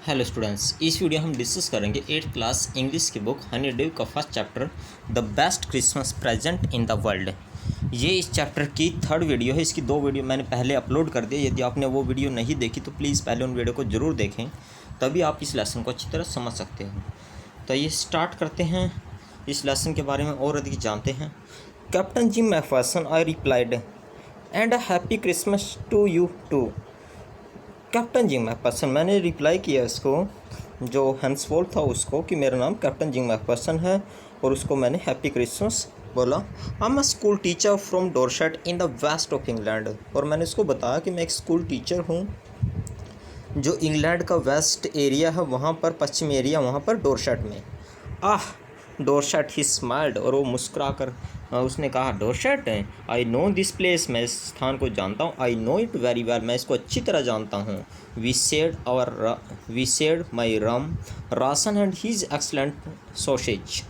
Hello students, इस video हम discuss करेंगे 8th क्लास इंग्लिश की बुक हनी ड्यू का first chapter the best Christmas present in the world. ये इस चैप्टर की थर्ड वीडियो है। इसकी दो वीडियो मैंने पहले अपलोड कर दिया। यदि आपने वो वीडियो नहीं देखी तो प्लीज़ पहले उन वीडियो को ज़रूर देखें, तभी आप इस लेसन को अच्छी तरह समझ सकते हो। तो ये स्टार्ट करते हैं, इस लेसन के बारे में और अधिक जानते हैं। Captain Jim Macpherson I replied and a happy Christmas to you too. Captain Jim Macpherson, मैंने रिप्लाई किया इसको, जो हैंसवोल्फ था उसको, कि मेरा नाम कैप्टन जिम मैकफर्सन है, और उसको मैंने हैप्पी क्रिसमस बोला। I am a school teacher from Dorset in the west of England. और मैंने उसको बताया कि मैं एक स्कूल टीचर हूँ जो इंग्लैंड का वेस्ट एरिया है, वहाँ पर पश्चिम एरिया, वहाँ पर डोरसेट में। डोरसेट ही स्माइल्ड, और वो मुस्कुरा कर उसने कहा, डोरसेट है, आई नो दिस प्लेस, मैं इस स्थान को जानता हूँ, I know it very well, मैं इसको अच्छी तरह जानता हूँ। We shared my rum ration and his excellent sausage.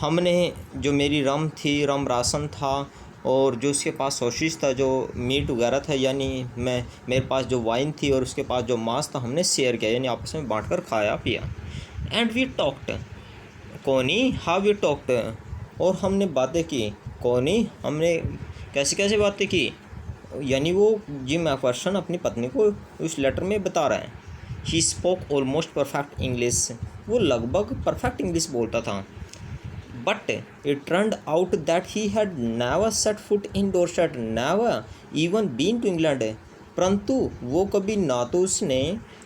हमने, जो मेरी रम थी, रम राशन था, और जो उसके पास सॉसेज था, जो मीट वगैरह था, यानी मेरे पास जो वाइन थी और उसके पास जो मांस था, हमने शेयर किया, यानी आपस में बांट कर खाया पिया। एंड वी टॉक्ड कोनी, हाउ वी टॉक्ड, और हमने बातें की। कोनी, हमने कैसे कैसे बातें की, यानी वो जिम मैकफर्सन अपनी पत्नी को उस लेटर में बता रहे हैं। He spoke almost perfect English, वो लगभग परफेक्ट इंग्लिश बोलता था। But it turned out that he had never set foot in Dorset, never even been to England. परंतु वो कभी ना तो उसने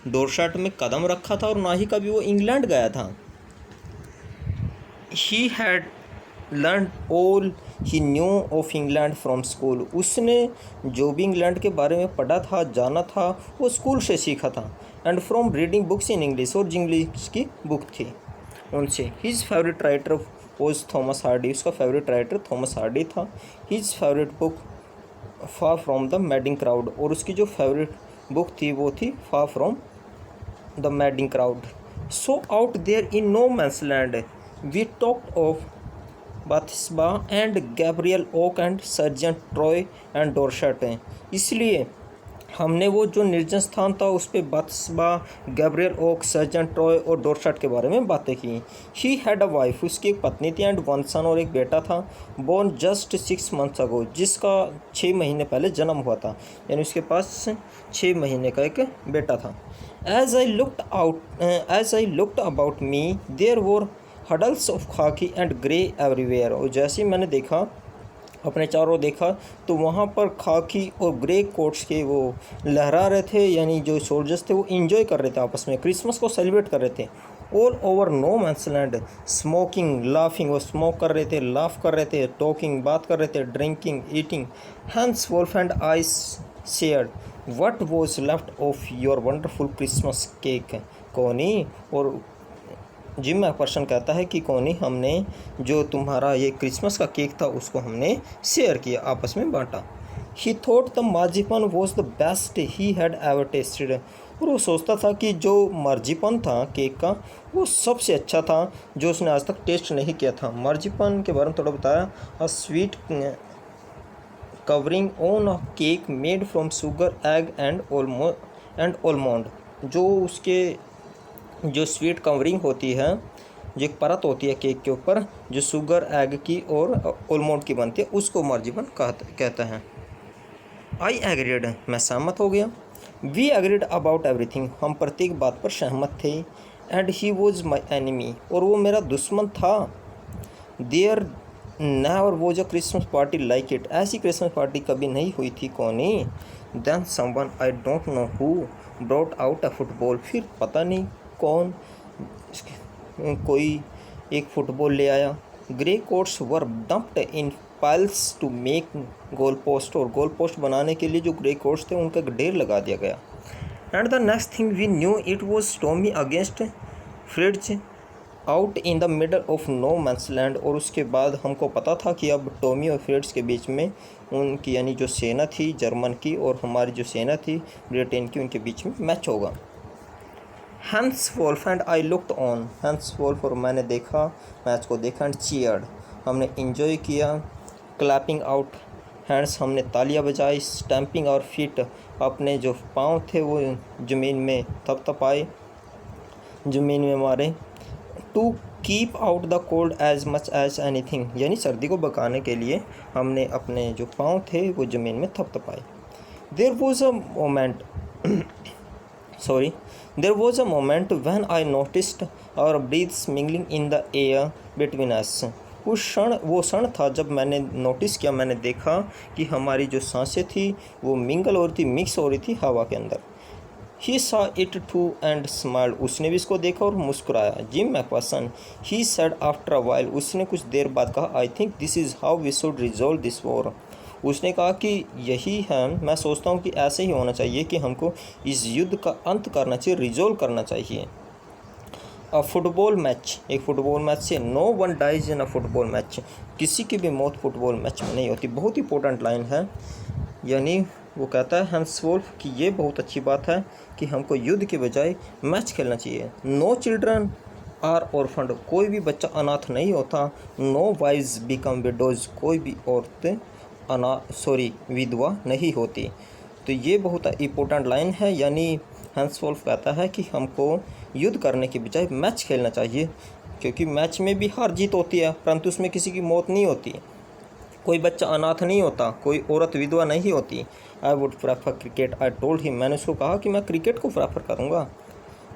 डोरसेट में कदम रखा था और ना ही कभी वो इंग्लैंड गया था। He had learned all he knew of England from school. उसने जो भी इंग्लैंड के बारे में पढ़ा था, जाना था, वो स्कूल से सीखा था। And from reading books in English, और इंग्लिश की बुक थी उनसे। His favourite writer was Thomas Hardy, उसका फेवरेट राइटर थॉमस हार्डी था। His favourite book Far from the Madding Crowd, और उसकी जो फेवरेट बुक थी वो थी Far from the Madding Crowd. So out there in no man's land we talked of Bathsheba and Gabriel Oak and Sergeant Troy and Dorset. इसलिए हमने वो जो निर्जन स्थान था उस पर बाथिस्बा, गैब्रियल ओक, सर्जेंट ट्रॉय और डोरसेट के बारे में बातें की। ही हैड अ वाइफ, उसकी एक पत्नी थी, एंड वन सन, और एक बेटा था, बोर्न जस्ट 6 months अगो, जिसका 6 महीने पहले जन्म हुआ था, यानी उसके पास 6 महीने का एक बेटा था। As I looked about me, there were huddles of khaki and grey everywhere. और जैसे ही मैंने देखा, अपने चारों देखा, तो वहाँ पर खाकी और ग्रे कोट्स के वो लहरा रहे थे, यानी जो सोल्जर्स थे वो इंजॉय कर रहे थे, आपस में क्रिसमस को सेलिब्रेट कर रहे थे। All over no man's land, smoking, laughing, वो स्मोक कर रहे थे, लाफ कर रहे थे, टॉकिंग, बात कर रहे थे, drinking, eating. Hans Wolf and I shared what was left of your wonderful Christmas cake. Connie, और जिम मैकफर्सन कहता है कि कोनी, हमने जो तुम्हारा ये क्रिसमस का केक था उसको हमने शेयर किया, आपस में बांटा। He thought the marzipan was the best he had ever tasted, और वो सोचता था कि जो मार्जिपन था केक का, वो सबसे अच्छा था जो उसने आज तक टेस्ट नहीं किया था। मार्जिपन के बारे में थोड़ा बताया। A sweet covering on a cake made from sugar, egg and almond, जो उसके जो स्वीट कवरिंग होती है, जो एक परत होती है केक के ऊपर, जो शुगर, एग की और ऑलमोंड की बनती है, उसको मार्जिपन कहते हैं। आई एग्रीड, मैं सहमत हो गया। वी एग्रीड अबाउट एवरीथिंग, हम प्रत्येक बात पर सहमत थे। And he was my enemy, और वो मेरा दुश्मन था। There never was a Christmas party like it, ऐसी क्रिसमस पार्टी कभी नहीं हुई थी। Connie, then someone I don't know who brought out a football, फिर पता नहीं कौन कोई एक फुटबॉल ले आया। Grey coats were dumped in piles to make goal post, और गोल पोस्ट बनाने के लिए जो ग्रे कोट्स थे उनका ढेर लगा दिया गया। And the next thing we knew it was Tommy against Fritz out in the middle of no man's land, और उसके बाद हमको पता था कि अब टॉमी और फ्रिड्स के बीच में उनकी, यानी जो सेना थी जर्मन की और हमारी जो सेना थी ब्रिटेन की, उनके बीच में मैच होगा। Hans Wolf and I looked on, Hans Wolf, और मैंने देखा, मैच को देखा। एंड चीयर्ड, हमने इंजॉय किया। क्लैपिंग आउट हैंड्स, हमने तालियां बजाई। स्टैम्पिंग और फीट, अपने जो पाँव थे वो ज़मीन में थपथपाए। ज़मीन में मारे। To keep out the cold as much as anything, यानी सर्दी को भगाने के लिए हमने अपने जो पाँव थे वो ज़मीन में थपथपाए। There was a moment there was a moment when I noticed our breaths mingling in the air between us. वो क्षण था जब मैंने नोटिस किया, मैंने देखा कि हमारी जो सांसें थी वो मिंगल हो रही थी, मिक्स हो रही थी हवा के अंदर। He saw it too and smiled. उसने भी इसको देखा और मुस्कुराया। Gym Macpherson, he said after a while, उसने कुछ देर बाद कहा, I think this is how we should resolve this war. उसने कहा कि यही है, मैं सोचता हूँ कि ऐसे ही होना चाहिए कि हमको इस युद्ध का अंत करना चाहिए, रिजोल्व करना चाहिए। अ फुटबॉल मैच, एक फुटबॉल मैच से, no one dies in a football match, किसी की भी मौत फुटबॉल मैच में नहीं होती। बहुत इंपॉर्टेंट लाइन है, यानी वो कहता है हैंसवोल्फ कि ये बहुत अच्छी बात है कि हमको युद्ध के बजाय मैच खेलना चाहिए। नो चिल्ड्रन आर ऑर्फन्ड, कोई भी बच्चा अनाथ नहीं होता। नो वाइव्स बिकम विडोज, कोई भी औरतें विधवा नहीं होती। तो ये बहुत इंपॉर्टेंट लाइन है, यानी हैंसवोल्फ कहता है कि हमको युद्ध करने के बजाय मैच खेलना चाहिए, क्योंकि मैच में भी हार जीत होती है परंतु उसमें किसी की मौत नहीं होती, कोई बच्चा अनाथ नहीं होता, कोई औरत विधवा नहीं होती। I would prefer cricket, I told him, मैंने उसको कहा कि मैं क्रिकेट को प्रेफर करूँगा।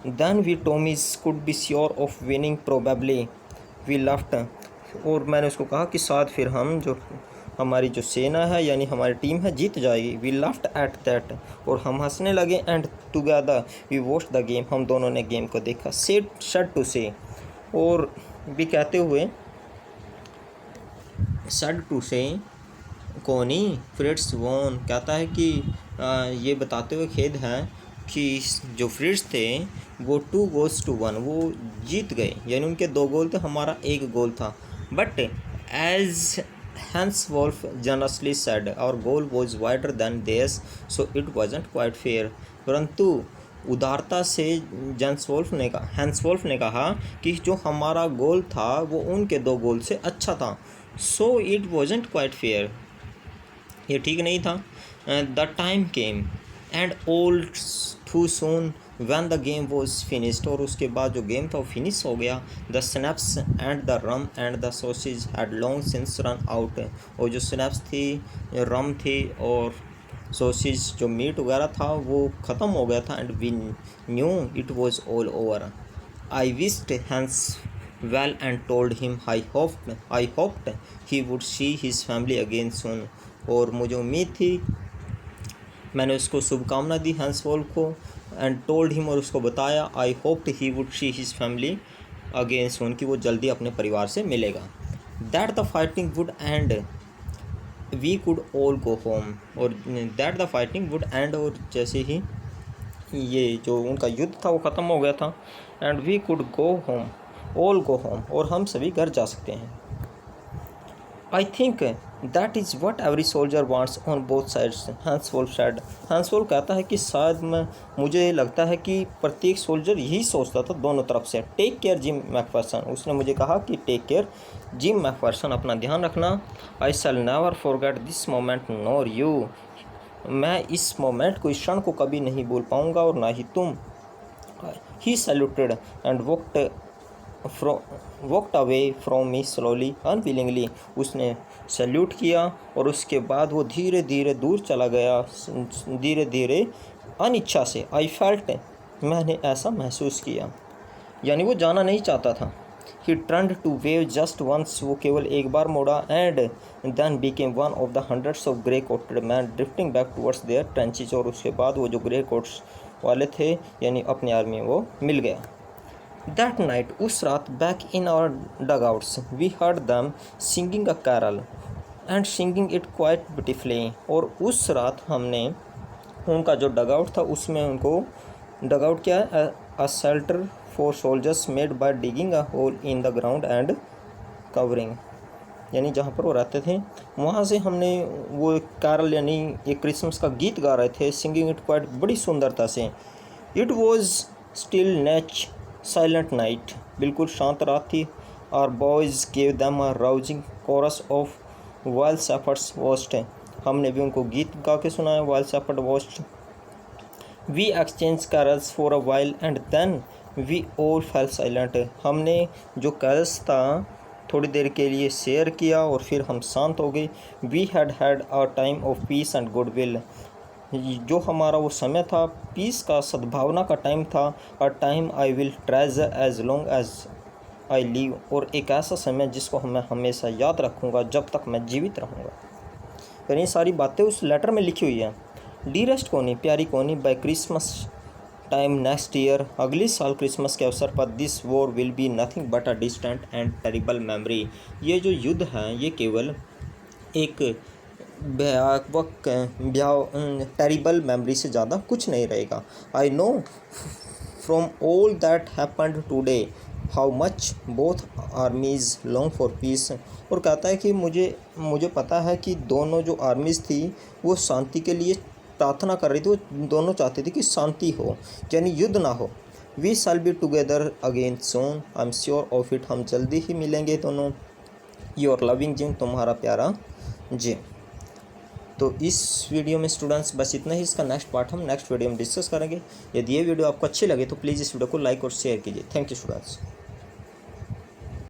Then we Tommies could be sure of winning probably we left, और मैंने उसको कहा कि शायद फिर हम जो हमारी जो सेना है यानी हमारी टीम है जीत जाएगी। वी लाफ्ड एट दैट, और हम हंसने लगे। And together we watched the game, हम दोनों ने गेम को देखा। सेड टू से, और भी कहते हुए सेड टू से कोनी फ्रिट्स वॉन, कहता है कि ये बताते हुए खेद है कि जो फ्रिट्स थे वो 2-1, वो जीत गए, यानी उनके 2 गोल थे, हमारा 1 गोल था। But as Hans Wolf generously said, our goal was wider than theirs, so it wasn't quite fair. परंतु उदारता से हैंसवोल्फ ने कहा कि जो हमारा गोल था वो उनके 2 गोल से अच्छा था। so it wasn't quite fair, ये ठीक नहीं था। The time came and all too soon when the game was finished, और उसके बाद जो गेम था वो फिनिश हो गया। The snaps and the rum and the sausage had long since run out, और जो स्नैप्स थी, रम थी और सॉसेज जो मीट वगैरह था वो ख़त्म हो गया था। And we knew it was all over. I wished Hans well and told him I hoped he would see his family again soon, और मुझे उम्मीद थी, मैंने उसको शुभकामना दी हैंसवोल्फ को। एंड टोल्ड हिम, और उसको बताया, I hoped he would see his family again soon, कि वो जल्दी अपने परिवार से मिलेगा। That the fighting would end we could all go home, और that the fighting would end, और जैसे ही ये जो उनका युद्ध था वो ख़त्म हो गया था। And we could go home, all go home, और हम सभी घर जा सकते हैं। I think that is what every soldier wants on both sides, Hans Wolf said. Hans Wolf कहता है कि शायद मुझे लगता है कि प्रत्येक सोल्जर यही सोचता था दोनों तरफ से। टेक केयर जिम मैकफर्सन, उसने मुझे कहा कि टेक केयर जिम मैकफर्सन, अपना ध्यान रखना। I shall never forget this moment nor you, मैं इस मोमेंट को, इस क्षण को कभी नहीं भूल पाऊँगा और ना ही तुम। He saluted and walked away from me slowly unwillingly, उसने सैल्यूट किया और उसके बाद वो धीरे धीरे दूर चला गया, धीरे धीरे अनिच्छा से। आई फेल्ट, मैंने ऐसा महसूस किया, यानी वो जाना नहीं चाहता था। He turned to wave just once, वो केवल एक बार मोड़ा। And then became one of the hundreds of grey coated men drifting back towards their trenches, और उसके बाद वो जो ग्रे कोट्स वाले थे यानी अपनी आर्मी, वो मिल गया। That night, उस रात, back in our dugouts, we heard them singing a carol and singing it quite beautifully, और उस रात हमने उनका जो डगआउट था उसमें उनको, डगआउट क्या है, a shelter for soldiers made by digging a hole in the ground and covering, यानी जहाँ पर वो रहते थे वहाँ से हमने वो कैरल यानी एक क्रिसमस का गीत गा रहे थे, सिंगिंग इट क्वाइट, बड़ी सुंदरता से। इट वॉज स्टिल नेच साइलेंट नाइट, बिल्कुल शांत रात थी। Our boys gave them a rousing chorus of while shepherds watched, हमने भी उनको गीत गा के सुनाया, while shepherd watched. We exchange carols for a while and then we all fell silent, हमने जो कैश था थोड़ी देर के लिए शेयर किया और फिर हम शांत हो गए। We had a time of peace and goodwill, जो हमारा वो समय था पीस का, सद्भावना का टाइम था। A time I will treasure as long as I live, और एक ऐसा समय जिसको मैं हमेशा याद रखूँगा जब तक मैं जीवित रहूँगा। यानी ये सारी बातें उस लेटर में लिखी हुई हैं। डीरेस्ट कोनी, प्यारी Connie, by Christmas time next year, अगले साल क्रिसमस के अवसर पर, this war will be nothing but a distant and terrible memory, ये जो युद्ध है ये केवल एक भयावह टेरिबल मेमोरी से ज़्यादा कुछ नहीं रहेगा। I know from all that happened today how much both armies long for piece, और कहता है कि मुझे पता है कि दोनों जो आर्मीज़ थी वो शांति के लिए प्रार्थना कर रही थी, वो दोनों चाहती थी कि शांति हो, यानी युद्ध ना हो। We shall be together again soon, I am sure of it, हम जल्दी ही मिलेंगे दोनों। योर लविंग जिम, तुम्हारा प्यारा जिम। तो इस वीडियो में स्टूडेंट्स बस इतना ही, इसका नेक्स्ट पार्ट हम नेक्स्ट वीडियो में डिस्कस करेंगे। यदि ये वीडियो आपको अच्छी लगे तो प्लीज़ इस वीडियो को लाइक और शेयर कीजिए। Thank you students.